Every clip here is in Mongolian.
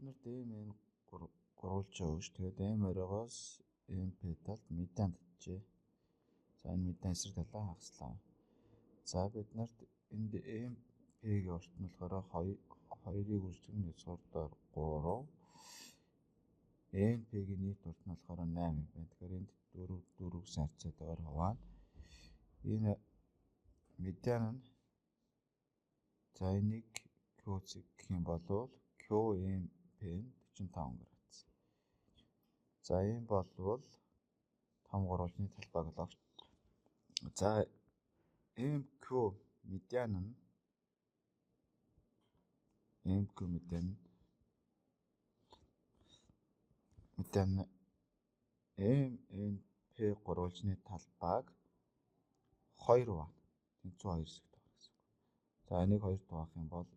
биднэрт m-ийн гурвуулж байгаа гэж. Тэгээд m-орогоос mp талд медиан татжээ. За энэ медиан эсрэг талаа хагаслаа. За биднэрт энд mp-ийн урт нь болохоор 2-ыг үржих нь язгуурдаар 3. np-ийн нийт урт нь болохоор 8 юм байна. Тэгэхээр энд 4-4 харьцаатайгаар хуваана. Энэ медиан нь за энийг Q гэх юм бол QMP нь 45 градус. За ийм болвол том гурвалжны талбайг л огт. За MQ медиан нь MP гурвалжны талбайг 2 байна. Тэнцүү 2 хэсэгт байна гэсэн үг. За энийг 2 хуваах юм бол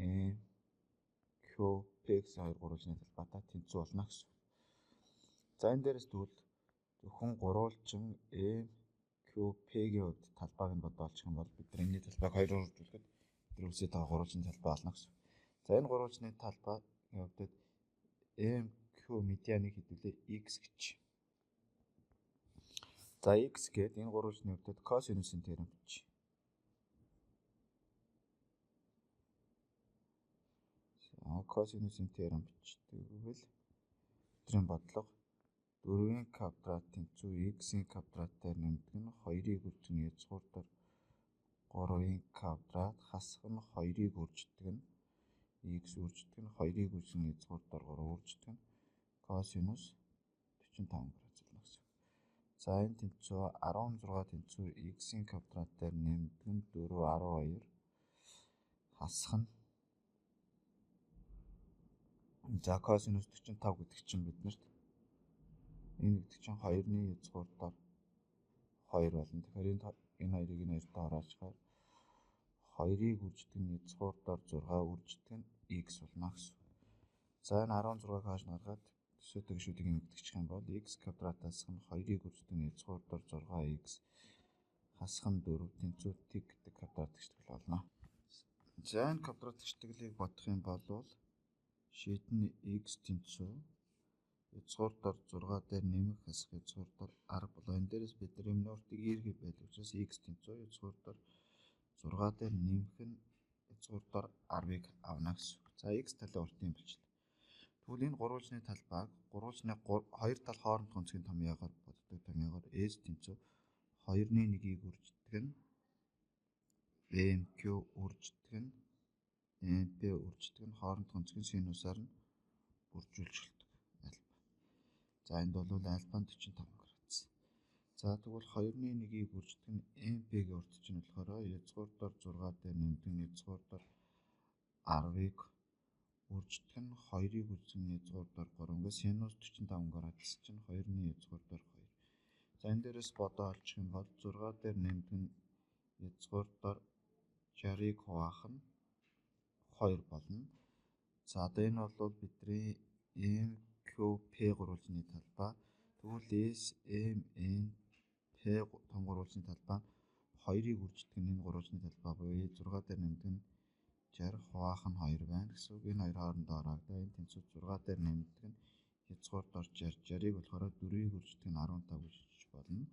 MQ гэсэн 2 гурвалжны талбайтай тэнцүү болно гэсэн үг. За энэ дээрээс тэгвэл зөвхөн гурвалжин MQP-ийн хувьд талбайг нь бодоолчих юм бол бид энэ талбайг 2-оор үржүүлэхэд үүсэж байгаа гурвалжны талбай болно гэсэн үг. За энэ гурвалжны талбайгийн хувьд MQ медианыг хэдүүлээ X гэж. За X гээд энэ гурвалжны хувьд косинусын теорем бич. За косинусын теорем бичдэг бидний бодлого 4-ийн квадрат тэнцүү x-ийн квадратаар нэмдэг нь 2-ыг үржих нь язгуурдаар 3-ийн квадрат хасах нь 2-ыг үрждэг нь x үрждэг нь 2-ыг үржих нь язгуурдаар 3 үрждэг нь косинус 45 градус болно гэсэн. За энэ тэнцүү 16 тэнцүү x-ийн квадратаар нэмдэг нь 4 12 хасах нь за косинус 45 гэдэг чинь биднэрт энэ гэдэг чинь 2-ны язгуурдаар 2 болно. Тэгэхээр энэ хоёрыг энэ хоёртой хороолцохоор 2-ыг үрждэг нь язгуурдаар 6 үрждэг нь x болно гэсэн. За энэ 16-г хааш гаргаад төсөөтэй гишүүдийг нэмэгдчих юм бол x квадратаас нь 2-ыг үрждэг нь язгуурдаар 6x хасах нь 4 тэнцүү тэг гэдэг квадрат гიშтгэл болно. За энэ квадрат гიშтгэлийг бодох юм бол шийд нь x тэнцүү язгуурдаар 6 дээр нэмэх хасах язгуурдаар 10 болоо. Энэ дээрээс бид нар энэ уртыг эргэж байдаг учраас x тэнцүү язгуурдаар 6 дээр нэмэх нь язгуурдаар 10-ыг авна гэсэн үг. За x талын уртын билжил. Тэгвэл энэ гурвалжны талбайг гурвалжны хоёр тал хооронд онцгийн томьёогоор боддог томьёогоор s тэнцүү 2-ны 1-ийг үрждэг нь MQ үрждэг нь MP үрждэг нь хооронд онцгийн синусаар нь бүржүүлжүүлдэг. За энд бол альфа нь 45 градус. За тэгвэл 2-ны 1-ийг үрждэг нь MP-гийн урт чинь болохоор язгуурдаар 6 дээр нэмдэг нь язгуурдаар 10-ыг үрждэг нь 2-ыг үржих нь язгуурдаар 3. Ингээд синус 45 градус чинь 2-ны язгуурдаар 2. За энэ дээрээс бодоо олчих юм бол 6 дээр нэмдэг нь язгуурдаар 60-ыг хуваах нь 2 болно. За одоо энэ бол бидний MQP гурвалжны талбай. Тэгвэл SMNP том гурвалжны талбай нь 2-ыг үрждэг нь энэ гурвалжны талбай буюу 6 дээр нэмдэг нь 60 хуваах нь 2 байна гэсэн үг. Энэ хоёр хоорондоо ороогдоо энэ тэнцүү 6 дээр нэмдэг нь язгуурдаар 60-ыг болохоор 4-ийг үрждэг нь 15 гэж болно.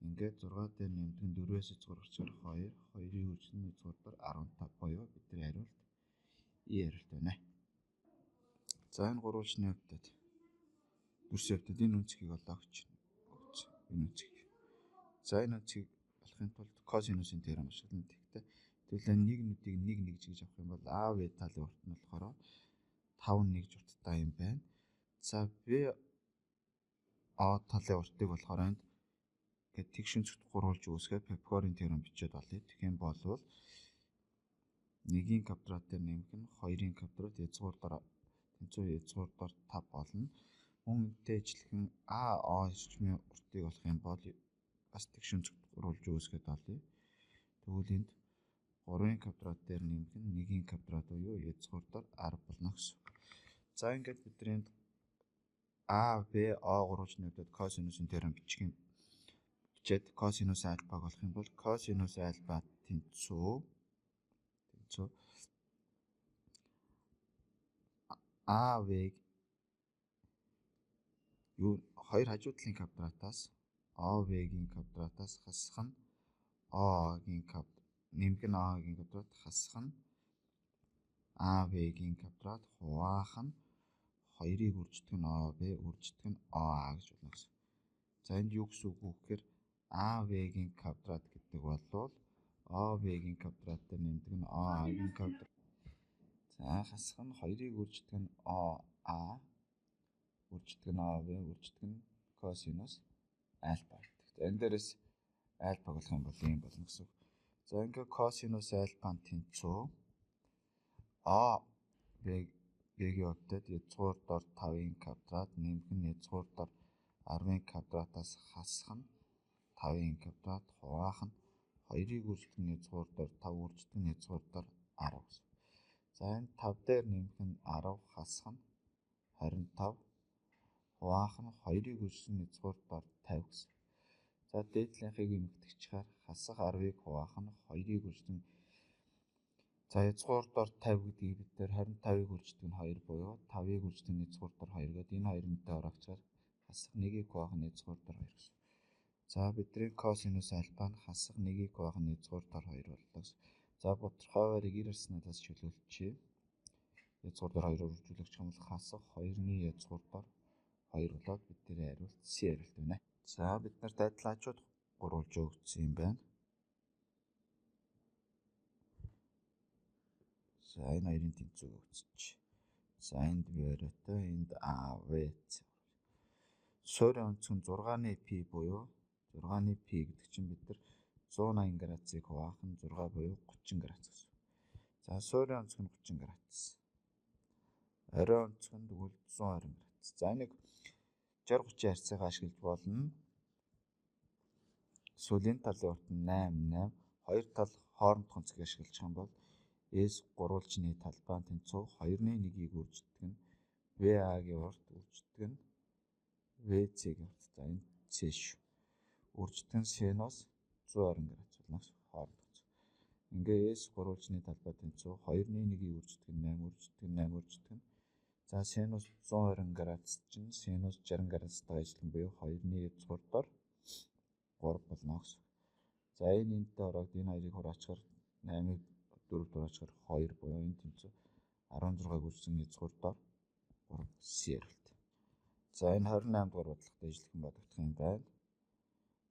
Ингээд 6 дээр нэмдэг нь 4-ээс язгуурчаар 2, 2-ыг үржих нь язгуурдаар 15 буюу бидний хариулт E хариулт байна. За энэ гурвалжны хувьд дүрсийн хувьд энэ үнцгийг олоогч энэ үнцгийг. За энэ үнцгийг олохын тулд косинусын теорем ашиглана. Тэгвэл 1-ийг 1 нэгж гэж авах юм бол АВ талын урт нь болохоор 5 нэгж урттай юм байна. За BO талын уртыг болохоор энд ингээд тэгшин зүгт гурвалж үүсгээд Pythagoras-ын теорем бичээд олъё. Тэгэх юм бол 1-ийн квадрат дээр нэмэх нь 2-ийн квадрат язгуурдаар тэнцүү язгуурдаар 5 болно. Мөн энтэй ижилхэн АО ирчмийн уртыг олох юм бол бас тэгшин зүгт гурвалж үүсгээд олъё. Тэгвэл энд 3-ийн квадрат дээр нэмэх нь 1-ийн квадрат буюу язгуурдаар 10 болно гэсэн үг. За ингээд бидний АБО гурвалжны хувьд косинусын теорем бичээд косинус альфаг олох юм бол косинус альфа тэнцүү тэнцүү АВ-г юу хоёр хажуу талын квадратаас ОВ-гийн квадратаас хасах нь ОА-гийн нэмэх нь ОА-гийн квадрат хасах нь АВ-гийн квадрат хуваах нь 2-ыг үржигдэх нь ОВ үржигдэх нь ОА гэж болно гэсэн. За энд юу гэсэн үг вэ гэхээр АВ-гийн квадрат гэдэг бол ОВ-гийн квадраттай нэмдэг нь ОА-гийн квадрат. За хасах нь 2-ыг үржигдэх нь ОА үржигдэх нь ОВ үржигдэх нь косинус альфа гэдэг. За энэ дээрээс альфа болох юм бол ийм болно гэсэн үг. За ингээд косинус альфаын тэнцүү ОВ-гийн хувьд язгуур дор 5-ын квадрат нэмэх нь язгуур дор 10-ын квадратаас хасах нь 5-ын квадрат хуваах нь 2-ыг үржигдэх нь язгуур дор 5 үржигдэх нь язгуур дор 10 гэсэн. За энэ 5 дээр нэмэх нь 10 хасах нь 25 хуваах нь 2-ыг үржигдэх нь язгуур дор 50 гэсэн. За дээдлийнхыг эмэгтэйчээр хасах 10-ыг хуваах нь 2-ыг үржигдэх нь за язгуур дор 50 гэдгийг бид нэр 25-ыг үржигдэх нь 2 буюу 5-ыг үржигдэх нь язгуур дор 2 гэдэг энэ хоёрынтай орогцоор хасах 1-ийг хуваах нь язгуур дор 2 гэсэн. За бидний косинус альфа нь хасах 1-ийг хуваах нь язгуур дор 2 боллоо гэсэн. За бодорхойгоор эгэр арснаас чөлөөлчихье. Язгуур дор 2-оор үржүүлэх юм бол хасах 2-ны язгуур дор 2 болоод бидний хариулт С хариулт байна. За бид нарт адилаачууд гурвалж өгсөн юм байна. За энэ хоёрын тэнцүүг өгсөж. За энд биоритой энд АВЦ. Суурийн онцгой 6-ны π буюу 6-ны π гэдэг чинь бид нар 180 градусыг хуваах нь 6 буюу 30 градус гэсэн. За суурийн онцгой нь 30 градус. Орой онцгой нь тэгвэл 120 градус. За энийг 60-30 харьцааг ашиглаж болно. Сүүлийн талын урт нь 8 хоёр тал хоорондох онцгийг ашиглаж байгаа бол S гурвалжны талбайн тэнцүү 2-ны 1-ийг үржигдэх нь VA-гийн урт үржигдэх нь VC-гийн урт. За энэ C шүү. Үржигдэх нь синус 120 градус болно хоорондох. Ингээ S гурвалжны талбай тэнцүү 2-ны 1-ийг үржигдэх нь 8 үржигдэх нь 8 үржигдэх нь за синус 120 градус чинь синус 60 градустай ажиллах буюу 2-ны язгуур дор 3 болно гэсэн. За энэ энэтэй ороод энэ хоёрыг хураачаар 8-ыг 4-д хураачаар 2 буюу энэ тэнцүү 16-г үржсэн язгуур дор 3 С хариулт. За энэ 28 дугаар бодлоготой ижилхэн бодогдох юм байна.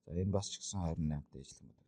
За энэ бас ч гэсэн 28-тай ижилхэн бодогдох.